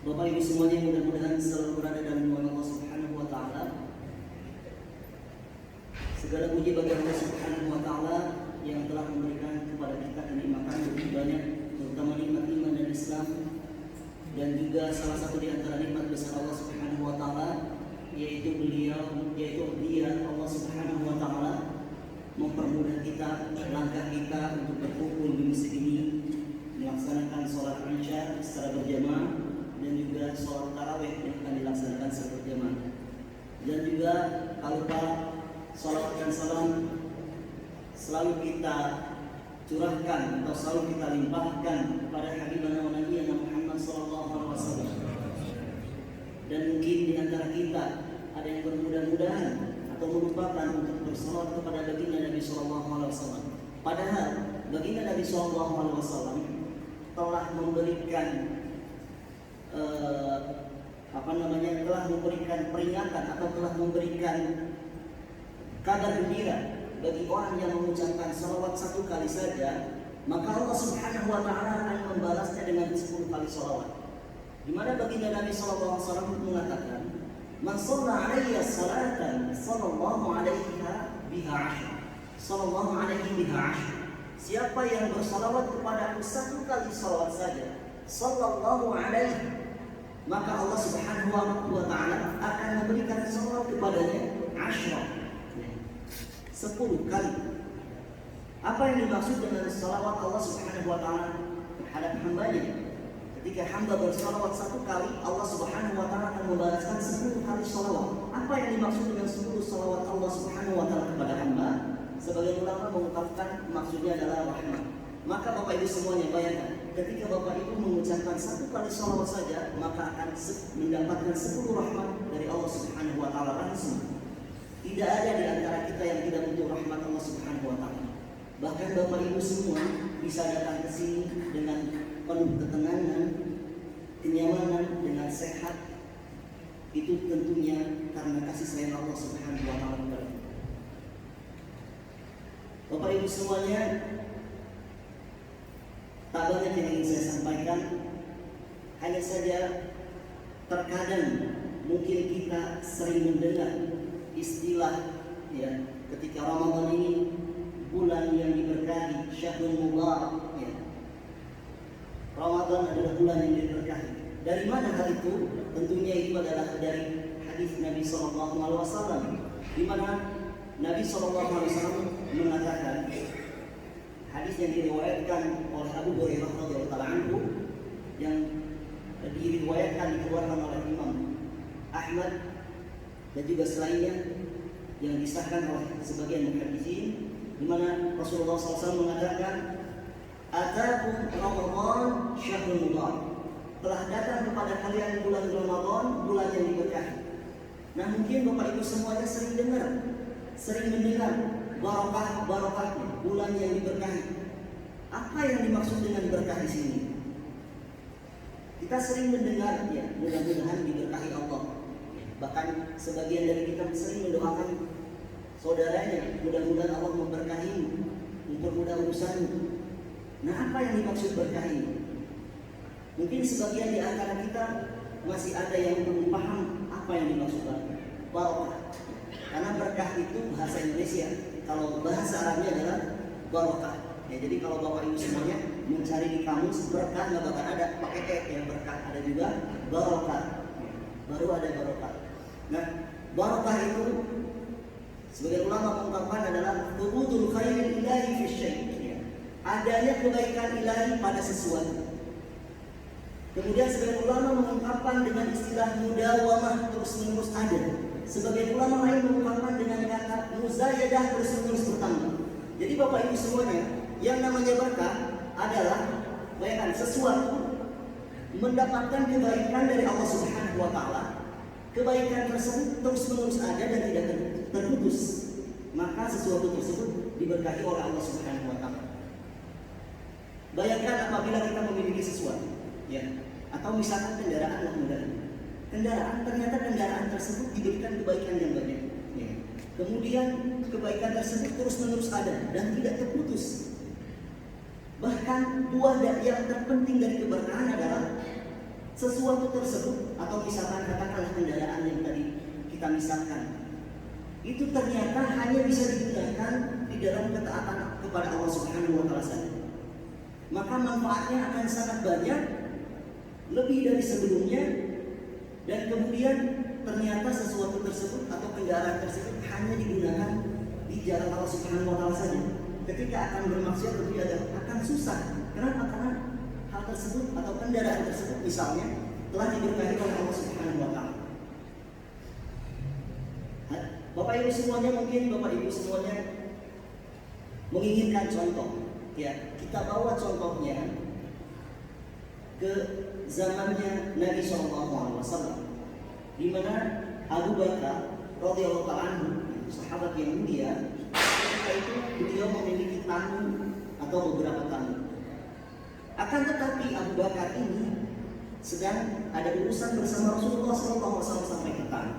Bapak Ibu semuanya, mudah-mudahan selalu berada dalam lindungan Allah Subhanahu wa taala. Segala puji bagi Allah Subhanahu wa taala yang telah memberikan kepada kita kenikmatan lebih banyak, terutama nikmat iman dan Islam, dan juga salah satu di antara nikmat besar Allah Subhanahu wa taala yaitu Dia Allah Subhanahu wa taala mempermudah kita, langkah kita untuk berkumpul di masjid ini, melaksanakan sholat Isya secara berjamaah dan juga sholat tarawih yang akan dilaksanakan secara berjamaah. Dan juga kalau sholat dan salam selalu kita curahkan atau selalu kita limpahkan kepada Habibana wa Nabiyana Muhammad sallallahu alaihi wasallam. Dan mungkin di antara kita ada yang bermudah-mudahan atau melupakan untuk bersalawat kepada baginda Nabi sallallahu alaihi wasallam. Padahal baginda Nabi sallallahu alaihi wasallam telah memberikan telah memberikan peringatan atau telah memberikan kabar gembira bagi orang yang mengucapkan salawat satu kali saja, maka Allah Subhanahu wa taala akan membalasnya dengan 10 kali salawat. Di mana baginda Nabi sallallahu alaihi wasallam mengatakan, "Man shalla 'alayya salatan sallallahu 'alaiha biha 'ashra." Sallallahu 'alaihi biha 'ashra. Siapa yang bersalawat kepadaku satu kali salawat saja, sallallahu 'alaihi, maka Allah Subhanahu wa taala akan memberikan salawat kepadanya 10 kali. Apa yang dimaksud dengan salawat Allah Subhanahu wa taala terhadap hambanya? Ketika hamba bersalawat satu kali, Allah Subhanahu wa taala akan membalaskan 10 kali salawat. Apa yang dimaksud dengan 10 salawat Allah Subhanahu wa taala kepada hamba? Sebagian ulama mengungkapkan maksudnya adalah rahmat. Maka Bapak Ibu semuanya bayangkan, ketika Bapak Ibu mengucapkan satu kali salawat saja, maka akan mendapatkan 10 rahmat dari Allah Subhanahu wa taala langsung. Tidak ada di antara kita yang tidak butuh rahmat Allah Subhanahu wa taala. Bahkan Bapak Ibu semua bisa datang ke sini dengan penuh ketenangan, kenyamanan, dengan sehat. Itu tentunya karena kasih sayang Allah Subhanahu wa taala kepada kita. Bapak Ibu semuanya, tak banyak yang ingin saya sampaikan. Hanya saja terkadang mungkin kita sering mendengar istilah ketika Ramadan ini bulan yang diberkahi, syahrul mubarak. Ramadan adalah bulan yang diberkahi. Dari mana hal itu? Tentunya itu adalah dari hadis Nabi sallallahu alaihi wasallam, di mana Nabi sallallahu alaihi wasallam mengatakan, hadis yang diriwayatkan oleh Abu Hurairah radhiyallahu anhu, yang diriwayatkan dikeluarkan oleh Imam Ahmad dan juga selainnya, yang disahkan oleh sebagian muhaddisin, di mana Rasulullah SAW mengatakan, "Atakum Ramadan syahrul mubarak." Telah datang kepada kalian bulan Ramadan, bulan yang diberkahi. Nah, mungkin Bapak Ibu semuanya sering mendengar barakahnya, bulan yang diberkahi. Apa yang dimaksud dengan berkah di sini? Kita sering mendengar, mudah-mudahan diberkahi Allah. Bahkan sebagian dari kita sering mendoakan saudaranya, mudah-mudahan Allah memberkahimu, mempermudah urusanmu. Nah, apa yang dimaksud berkah ini? Mungkin sebagian di antara kita masih ada yang belum paham apa yang dimaksud berkah. Barakah. Karena berkah itu bahasa Indonesia, kalau bahasa Arabnya adalah barakah. Jadi kalau Bapak Ibu semuanya mencari di kamus, berkah nggak bakal ada pakai yang berkah, ada juga barakah. Baru ada barakah. Nah, barakah itu sebagai ulama mengungkapkan adalah thubutun khairil ilahi fi syai'. Adanya kebaikan ilahi pada sesuatu. Kemudian sebagai ulama mengungkapkan dengan istilah mudawamah, terus-menerus ada. Sebagai ulama lain mengungkapkan dengan kata muzayadah, terus-menerus bertambah. Jadi Bapak Ibu semuanya, yang namanya berkah adalah bayangkan sesuatu mendapatkan kebaikan dari Allah Subhanahu wa taala. Kebaikan tersebut terus-menerus ada dan tidak terputus. Maka sesuatu tersebut diberkahi oleh Allah Subhanahu wa taala. Bayangkan apabila kita memiliki sesuatu, atau misalkan kendaraan lah ternyata kendaraan tersebut diberikan kebaikan yang banyak. Kemudian kebaikan tersebut terus-menerus ada dan tidak terputus. Bahkan buah yang terpenting dari keberkahan adalah sesuatu tersebut, atau misalkan katakanlah kendaraan yang tadi kita misalkan, itu ternyata hanya bisa digunakan di dalam ketaatan kepada Allah Subhanahu wa Ta'ala saja, maka manfaatnya akan sangat banyak, lebih dari sebelumnya. Dan kemudian ternyata sesuatu tersebut atau kendaraan tersebut hanya digunakan di jalan Allah Subhanahu wa Ta'ala saja. Ketika akan bermaksiat tentu akan susah. Kenapa? Karena hal tersebut atau kendaraan tersebut misalnya telah diberkahi oleh Allah Subhanahu wa Ta'ala. Bapak Ibu semuanya, mungkin Bapak Ibu semuanya menginginkan contoh, ya, kita bawa contohnya ke zamannya Nabi SAW, di mana Abu Bakar radhiyallahu anhu, sahabat yang mulia, ketika itu beliau memiliki tamu atau beberapa tamu. Akan tetapi Abu Bakar ini sedang ada urusan bersama Rasulullah SAW sampai petang.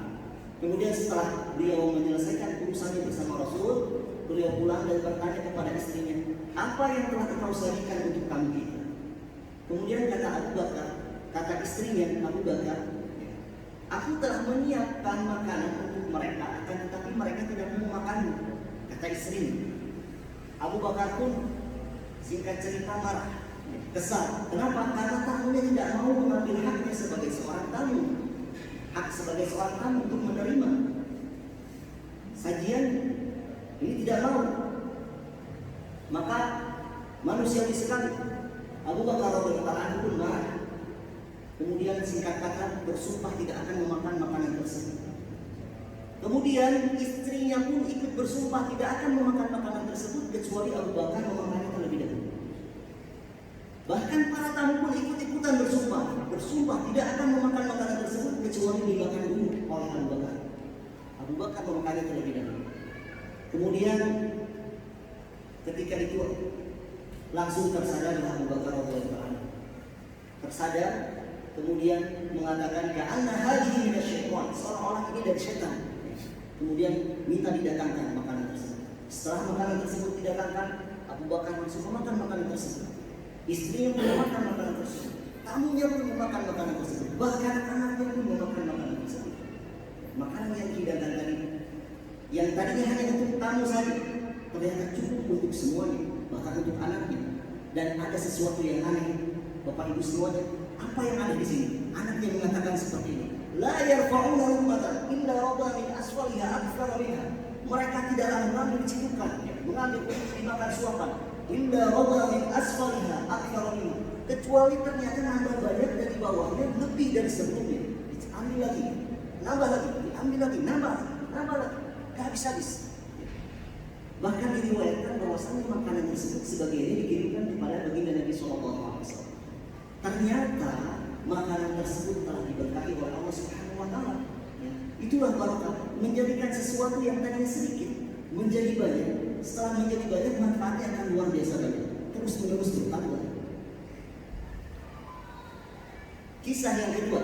Kemudian setelah beliau menyelesaikan urusannya bersama Rasul, beliau pulang dan bertanya kepada istrinya, apa yang telah engkau sajikan untuk tamu kita? Kemudian kata Abu Bakar, kata istrinya Abu Bakar, aku telah menyiapkan makanan untuk mereka, akan tetapi mereka tidak mau makannya. Kata istrinya. Abu Bakar pun singkat cerita marah, kesal. Kenapa? Karena tamunya tidak mau mengambil haknya sebagai seorang tamu, hak sebagai seorang tamu untuk menerima sajian ini, tidak mau. Maka manusiawi sekali Abu Bakar radhiyallahu anhu pun marah. Kemudian singkat kata bersumpah tidak akan memakan makanan tersebut. Kemudian istrinya pun ikut bersumpah tidak akan memakan makanan tersebut kecuali Abu Bakar memakannya terlebih dahulu. Bahkan para tamu pun ikut-ikutan bersumpah tidak akan memakan makanan tersebut kecuali dimakan dulu oleh Abu Bakar. Abu Bakar memakannya terlebih dahulu. Kemudian ketika itu langsung tersadar Abu Bakar radhiyallahu anhu. Tersadar, kemudian mengatakan ka'anna hadhihi minasyaitan, seolah-olah ini dari setan. Kemudian minta didatangkan makanan tersebut. Setelah makanan tersebut didatangkan, Abu Bakar langsung memakan makanan tersebut. Istrinya pun memakan makanan tersebut. Tamunya pun memakan makanan tersebut. Bahkan anaknya pun memakan makanan tersebut. Makanan yang didatangkan tadi, yang tadinya hanya untuk tamu saja, ternyata cukup untuk semuanya, bahkan untuk anaknya. Dan ada sesuatu yang aneh, Bapak Ibu semuanya. Apa yang ada di sini? Anaknya mengatakan seperti ini. La yarfa'una ummatan illa rada min asfaliha akthar minha. Mereka tidaklah mengambil cipukan, mengambil untuk dimakan suapan. Illa rada min asfaliha akthar minha. Kecuali ternyata nambah banyak dari bawahnya lebih dari sebelumnya. Diambil lagi, nambah lagi, diambil lagi, nambah lagi. Gak habis-habis. Bahkan diriwayatkan bahwasanya makanan tersebut sebagian ini dikirimkan kepada baginda Nabi SAW. Ternyata makanan tersebut telah diberkahi oleh Allah Subhanahu wa Ta'ala. Ya, itulah barakah, menjadikan sesuatu yang tadinya sedikit menjadi banyak. Setelah menjadi banyak, manfaatnya akan luar biasa banyak, terus menerus bertambah. Kisah yang kedua,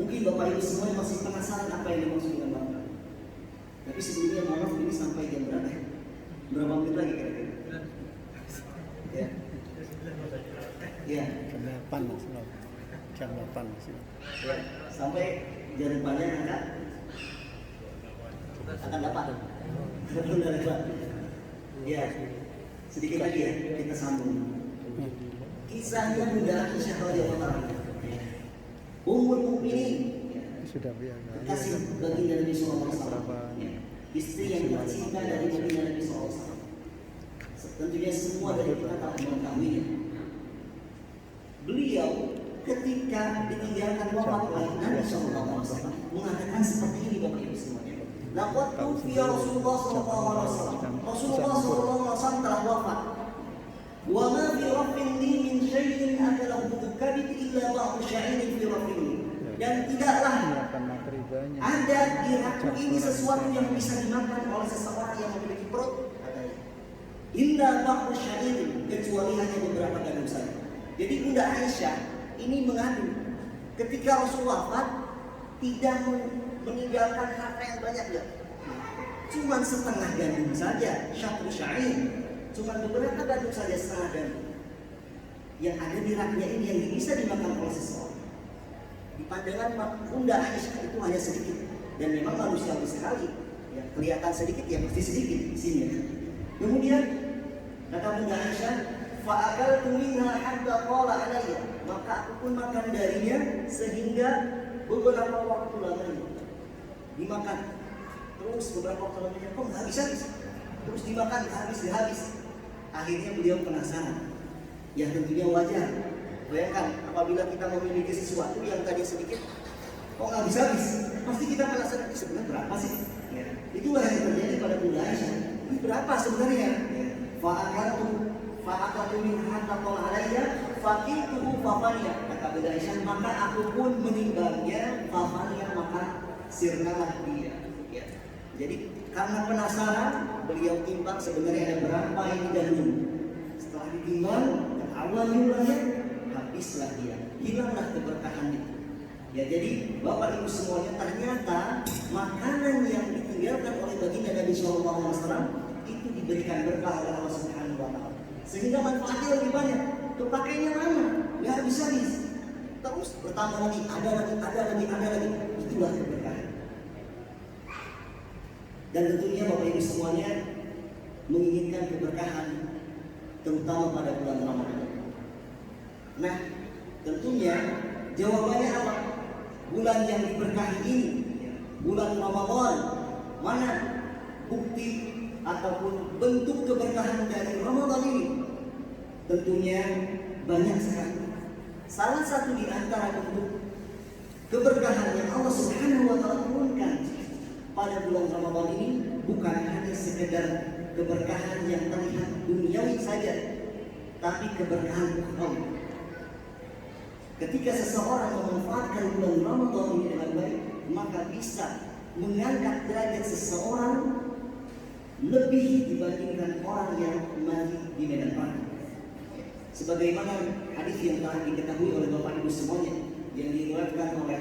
mungkin Bapak Ibu semua masih penasaran apa yang dimaksud dengan barakah. Tapi sebelumnya maaf, ini sampai jam berapa? Berapa menit lagi kira-kira? Ya. Ya. Jam 8 masih. Ya, sampai jam depannya akan dapat. Belum dari Pak. Ya. Sedikit lagi ya, kita sambung. Kisahnya Bunda Aisyah radhiyallahu anha. Ummul Mukminin. Sudah biasa. Kasih baginda Nabi sallallahu alaihi wasallam. Istri yang tercinta dari baginda Nabi sallallahu alaihi wasallam. Tentunya semua dari kita telah mengetahuinya. Beliau ketika ditinggalkan wafat oleh Nabi sallallahu alaihi wasallam mengatakan seperti ini Bapak Ibu semuanya. Laqad tufiya Rasulullah sallallahu alaihi wasallam. Rasulullah sallallahu alaihi wasallam telah wafat. Wa ma fi raffin li min syai'in akalahu kabid illa ba'd syai'in fi raffin. Dan tidaklah ada di rakku ini sesuatu yang bisa dimakan oleh seseorang yang memiliki perut, katanya. Illa ba'd syai'in, kecuali hanya beberapa gandum saja. Jadi Bunda Aisyah ini mengadu ketika Rasul wafat tidak meninggalkan harta yang banyak ya. Cuma setengah gandum saja, syatru sya'ir. Cuma beberapa gandum saja, setengah gandum. Yang ada di raknya ini yang bisa dimakan oleh seseorang. pandangan Bunda Aisyah itu hanya sedikit, dan memang manusiawi sekali. Ya, kelihatan sedikit ya pasti sedikit isinya. Kemudian kata Bunda Aisyah, fa'akaltu minha hatta qala alayya, maka aku pun makan darinya sehingga beberapa waktu lamanya dimakan. Terus beberapa waktu lamanya kok nggak habis-habis, terus dimakan habis. Akhirnya beliau penasaran. Ya tentunya wajar. Bayangkan apabila kita memiliki sesuatu yang tadi sedikit kok nggak habis-habis, pasti kita penasaran sebenarnya berapa sih? Ya. Itulah yang terjadi pada Bunda Aisyah. Ini berapa sebenarnya? Fa'akatu min hatta qala alayya faqituhu fafaniya. Kata Bunda Aisyah, maka aku pun menimbangnya, fafaniya, maka sirnalah dia. Ya. Jadi karena penasaran, beliau timbang sebenarnya ada berapa ini dan ini. Setelah ditimbang, ketahuan jumlahnya, habislah dia, hilanglah keberkahan itu. Ya, jadi Bapak Ibu semuanya, ternyata makanan yang ditinggalkan oleh baginda Nabi SAW itu diberikan berkah oleh Allah Subhanahu Wa Taala, sehingga manfaatnya lebih banyak. Terpakainya lama, nggak habis-habis, terus bertambah lagi, ada lagi. Itulah keberkahan. Dan tentunya Bapak Ibu semuanya menginginkan keberkahan, terutama pada bulan Ramadan. Nah, tentunya jawabannya apa? Bulan yang diberkahi ini, bulan Ramadan, mana bukti ataupun bentuk keberkahan dari Ramadan ini? Tentunya banyak sekali. Salah satu di antara bentuk keberkahan yang Allah Subhanahu Wa Taala turunkan pada bulan Ramadan ini bukan hanya sekedar keberkahan yang terlihat duniawi saja, tapi keberkahan ukhrawi. Ketika seseorang memanfaatkan bulan Ramadan ini dengan baik, maka bisa mengangkat derajat seseorang lebih dibandingkan orang yang mati di medan perang. Sebagaimana hadis yang telah diketahui oleh Bapak Ibu semuanya, yang diriwayatkan oleh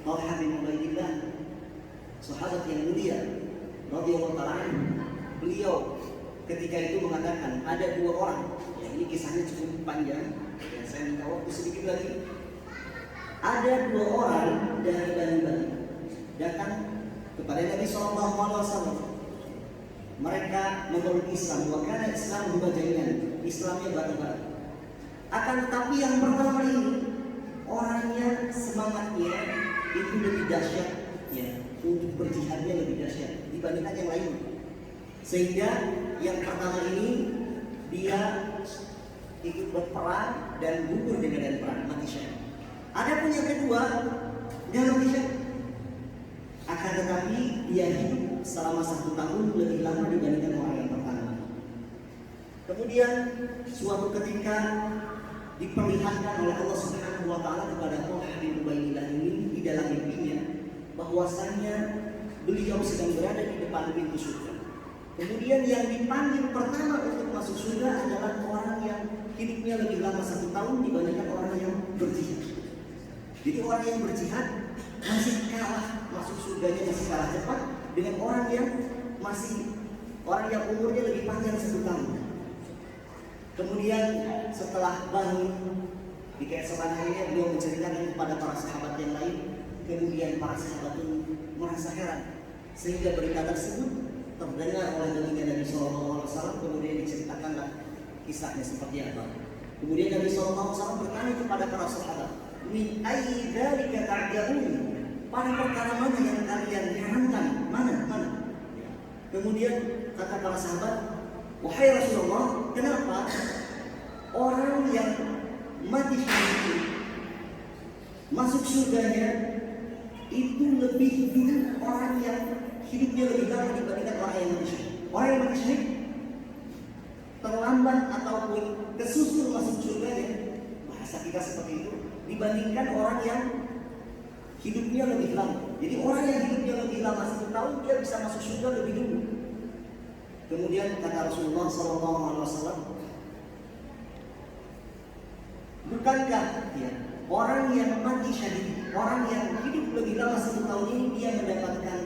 Talha bin Ubaidillah, sahabat yang mulia radhiyallahu ta'ala anhu. Beliau ketika itu mengatakan ada dua orang, ya, ini kisahnya cukup panjang, dan saya minta waktu sedikit lagi. Ada dua orang dari Bani Bani datang kepada Nabi SAW. Mereka memeluk Islam, karena Islam berbajaingan, Islamnya bareng-bareng. Akan tetapi yang pertama ini orangnya semangatnya itu lebih dahsyat, ya, untuk berjihadnya lebih dahsyat dibandingkan yang lain. Sehingga yang pertama ini dia ikut berperang dan gugur di medan perang, mati syahid. Adapun yang kedua, dia mati syahid. Akan tetapi dia hidup selama 1 tahun lebih lama dibandingkan orang yang pertama. Kemudian suatu ketika diperlihatkan oleh Allah Subhanahu Wa Taala kepada Talha bin Ubaidillah ini di dalam mimpinya bahwasanya beliau sedang berada di depan pintu surga. Kemudian yang dipanggil pertama untuk masuk surga adalah orang yang hidupnya lebih lama 1 tahun dibandingkan orang yang berjihad. Jadi orang yang berjihad masih kalah, masuk surganya masih kalah cepat dengan orang yang umurnya lebih panjang 1 tahun. Kemudian setelah bangun di keesokan harinya beliau menceritakan kepada para sahabat yang lain. Kemudian para sahabat pun merasa heran sehingga berita tersebut terdengar oleh baginda Nabi SAW. Kemudian diceritakanlah kisahnya seperti apa. Kemudian Nabi SAW bertanya kepada para sahabat, min ayyi dzalika ta'jabun? Pada perkara mana yang kalian herankan? Mana? Kemudian kata para sahabat, wahai Rasulullah, kenapa orang yang mati syahid masuk surganya itu lebih dulu orang yang hidupnya lebih lama dibandingkan orang yang mati syahid? Orang yang mati syahid terlambat ataupun kesusul masuk surganya, bahasa kita seperti itu, dibandingkan orang yang hidupnya lebih lama. Jadi orang yang hidupnya lebih lama 1 tahun dia bisa masuk surga lebih dulu. Kemudian kata Rasulullah SAW, bukankah ya, orang yang mati syahid, orang yang hidup lebih lama 1 tahun ini dia mendapatkan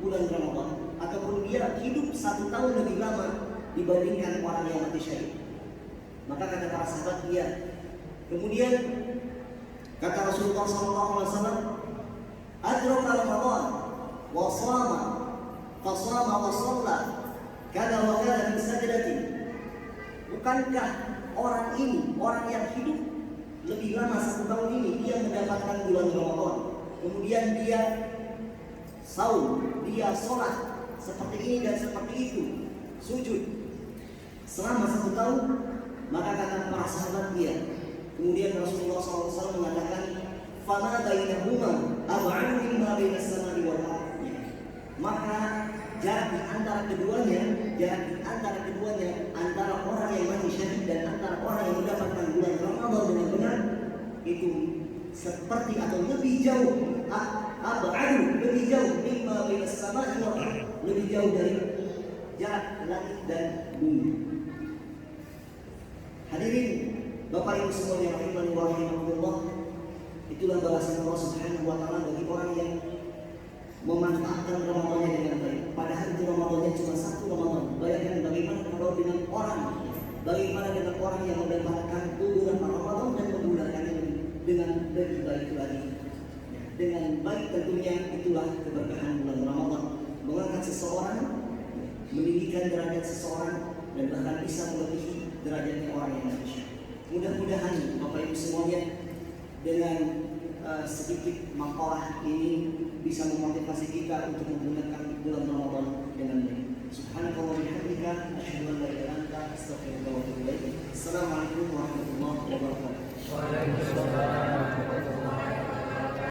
bulan Ramadan, ataupun dia hidup 1 tahun lebih lama dibandingkan orang yang mati syahid? Maka kata para sahabat, iya. Kemudian Kata Rasulullah SAW, adraka Ramadan wa shama fasama wa shalla kada wa kada min sajdatin. Bukankah orang ini, orang yang hidup lebih lama 1 tahun ini, dia mendapatkan bulan Ramadan, kemudian dia saum, dia sholat seperti ini dan seperti itu, sujud selama 1 tahun. Maka kata para sahabat dia, kemudian Rasulullah SAW mengatakan, fama bainahuma ab'adu mimma bainas samai wal ardh. Maka jarak di antara keduanya, antara orang yang mati syahid dan antara orang yang mendapatkan bulan Ramadan dengan benar, itu seperti atau lebih jauh, lebih jauh mimma bainas samai wal ardh, lebih jauh dari jarak langit dan bumi. Hadirin Bapak Ibu semuanya rahimani wa rahimakumullah, itulah balasan Allah Subhanahu wa taala bagi orang yang memanfaatkan Ramadannya dengan baik. Padahal itu Ramadannya cuma 1 Ramadan. Bayangkan bagaimana kalau dengan orang yang mendapatkan bulan Ramadan dan menggunakannya dengan lebih baik lagi. Dengan baik tentunya itulah keberkahan bulan Ramadan, mengangkat seseorang, meninggikan derajat seseorang, dan bahkan bisa melebihi derajatnya orang yang manusia. Mudah-mudahan Bapak Ibu semuanya dengan sedikit makalah ini bisa memotivasi kita untuk menggunakan bulan Ramadan dengan baik. Subhanakallah wa bihamdika asyhadu an la ilaha illa anta astaghfiruka wa atubu ilaik. Assalamualaikum warahmatullahi wabarakatuh. Waalaikumsalam.